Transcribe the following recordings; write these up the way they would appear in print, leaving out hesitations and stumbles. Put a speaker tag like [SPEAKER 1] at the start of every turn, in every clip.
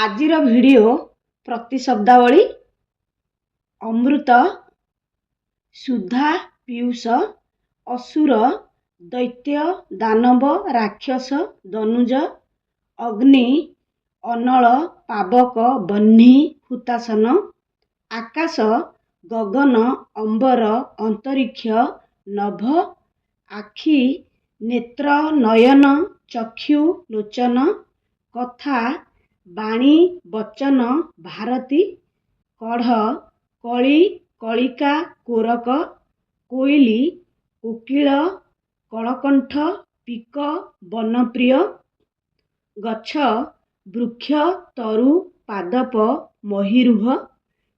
[SPEAKER 1] ଆଜିର ଭିଡ଼ିଓ ପ୍ରତିଶବ୍ଦାବଳୀ ଅମୃତ, ସୁଧା, ପିୟୁଷ, ଅସୁର, ଦୈତ୍ୟ, ଦାନବ, ରାକ୍ଷସ, ଦନୁଜ, ଅଗ୍ନି, ଅନଳ, ପାବକ, ବହ୍ନି, ହୁତାସନ, ଆକାଶ, ଗଗନ, ଅମ୍ବର, ଅନ୍ତରୀକ୍ଷ, ନଭ, ଆଖି, ନେତ୍ର, ନୟନ, ଚକ୍ଷୁ, ଲୋଚନ, କଥା, ବାଣୀ, ବଚନ, ଭାରତୀ, କଢ଼, କଳି, କଳିକା, କୋରକ, କୋଇଲି, କୋକିଳ, କଳକଣ୍ଠ, ପିକ, ବନପ୍ରିୟ, ଗଛ, ବୃକ୍ଷ, ତରୁ, ପାଦପ, ମହୀରୁହ,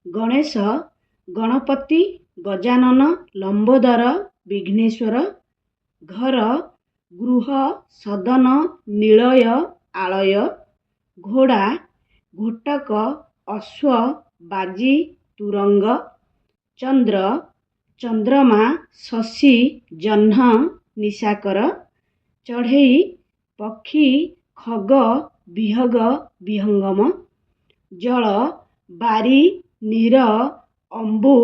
[SPEAKER 1] ଗଣେଶ, ଗଣପତି, ଗଜାନନ, ଲମ୍ବୋଦର, ବିଘ୍ନେଶ୍ୱର, ଘର, ଗୃହ, ସଦନ, ନିଳୟ, ଆଳୟ, ଘୋଡ଼ା, ଘୋଟକ, ଅଶ୍ୱ, ବାଜି, ତୁରଙ୍ଗ, ଚନ୍ଦ୍ର, ଚନ୍ଦ୍ରମା, ଶଶୀ, ଜହ୍ନ, ନିଶାକର, ଚଢ଼େଇ, ପକ୍ଷୀ, ଖଗ, ବିହଗ, ବିହଙ୍ଗମ, ଜଳ, ବାରି, ନୀର, ଅମ୍ବୁ,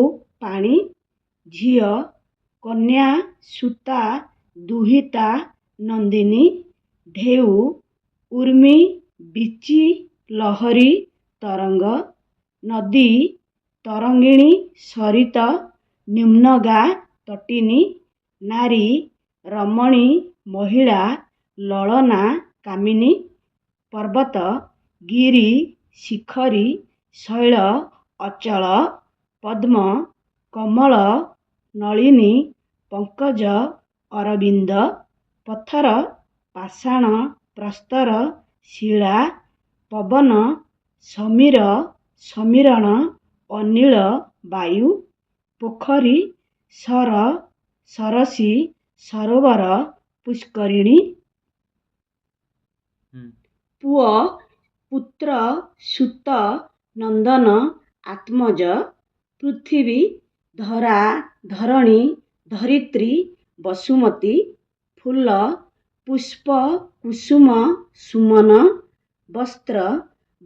[SPEAKER 1] ପାଣି, ଝିଅ, କନ୍ୟା, ସୂତା, ଦୁହିତା, ନନ୍ଦିନୀ, ଢେଉ, ଉର୍ମି, ବିଚି, ଲହରୀ, ତରଙ୍ଗ, ନଦୀ, ତରଙ୍ଗିଣୀ, ସରିତ, ନିମ୍ନଗା, ତଟିନୀ, ନାରୀ, ରମଣୀ, ମହିଳା, ଲଳନା, କାମିନୀ, ପର୍ବତ, ଗିରି, ଶିଖରୀ, ଶୈଳ, ଅଚଳ, ପଦ୍ମ, କମଳ, ନଳିନୀ, ପଙ୍କଜ, ଅରବିନ୍ଦ, ପଥର, ପାଷାଣ, ପ୍ରସ୍ତର, ଶିଳା, ପବନ, ସମୀର, ସମୀରଣ, ଅନିଳ, ବାୟୁ, ପୋଖରୀ, ସର, ସରସୀ, ସରୋବର, ପୁଷ୍କରିଣୀ, ପୁଅ, ପୁତ୍ର, ସୁତ, ନନ୍ଦନ, ଆତ୍ମଜ, ପୃଥିବୀ, ଧରା, ଧରଣୀ, ଧରିତ୍ରୀ, ବସୁମତୀ, ଫୁଲ, ପୁଷ୍ପ, କୁସୁମ, ସୁମନ, ବସ୍ତ୍ର,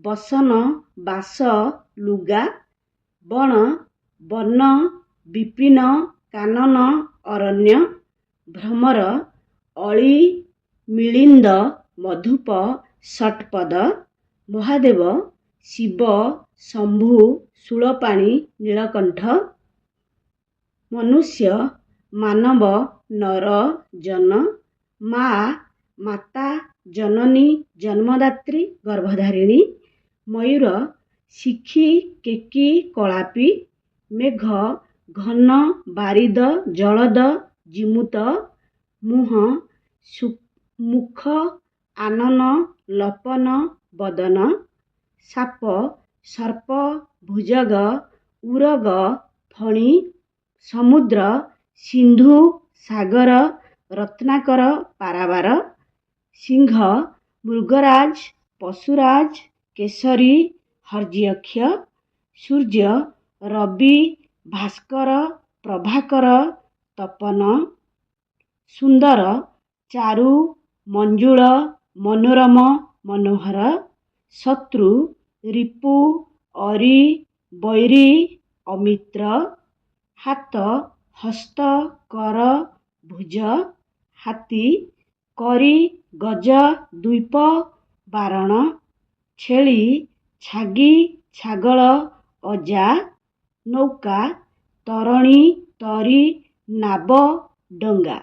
[SPEAKER 1] ବସନ, ବାସ, ଲୁଗା, ବଣ, ବନ, ବିପିନ, କାନନ, ଅରଣ୍ୟ, ଭ୍ରମର, ଅଳି, ମିଳିନ୍ଦ, ମଧୁପ, ଷଟ୍ପଦ, ମହାଦେବ, ଶିବ, ଶମ୍ଭୁ, ଶୂଳପାଣି, ନୀଳକଣ୍ଠ, ମନୁଷ୍ୟ, ମାନବ, ନର, ଜନ, ମା, ମାତା, ଜନନୀ, ଜନ୍ମଦାତ୍ରୀ, ଗର୍ଭଧାରିଣୀ, ମୟୂର, ଶିଖି, କେକି, କଳାପି, ମେଘ, ଘନ, ବାରିଦ, ଜଳଦ, ଜିମୁତ, ମୁହଁ, ମୁଖ, ଆନନ, ଲପନ, ବଦନ, ସାପ, ସର୍ପ, ଭୁଜଗ, ଉରଗ, ଫଣୀ, ସମୁଦ୍ର, ସିନ୍ଧୁ, ସାଗର, ରତ୍ନାକର, ପାରାବାର, ସିଂହ, ମୃଗରାଜ, ପଶୁରାଜ, କେଶରୀ, ହର୍ଜ୍ୟକ୍ଷ, ସୂର୍ଯ୍ୟ, ରବି, ଭାସ୍କର, ପ୍ରଭାକର, ତପନ, ସୁନ୍ଦର, ଚାରୁ, ମଞ୍ଜୁଳ, ମନୋରମ, ମନୋହର, ଶତ୍ରୁ, ରିପୁ, ଅରି, ବୈରୀ, ଅମିତ୍ର, ହାତ, ହସ୍ତ, କର, ଭୁଜ, ହାତୀ, କରି, ଗଜ, ଦ୍ୱୀପ, ବାରଣ, ଛେଳି, ଛାଗି, ଛାଗଳ, ଅଜା, ନୌକା, ତରଣୀ, ତରି, ନାବ, ଡଙ୍ଗା।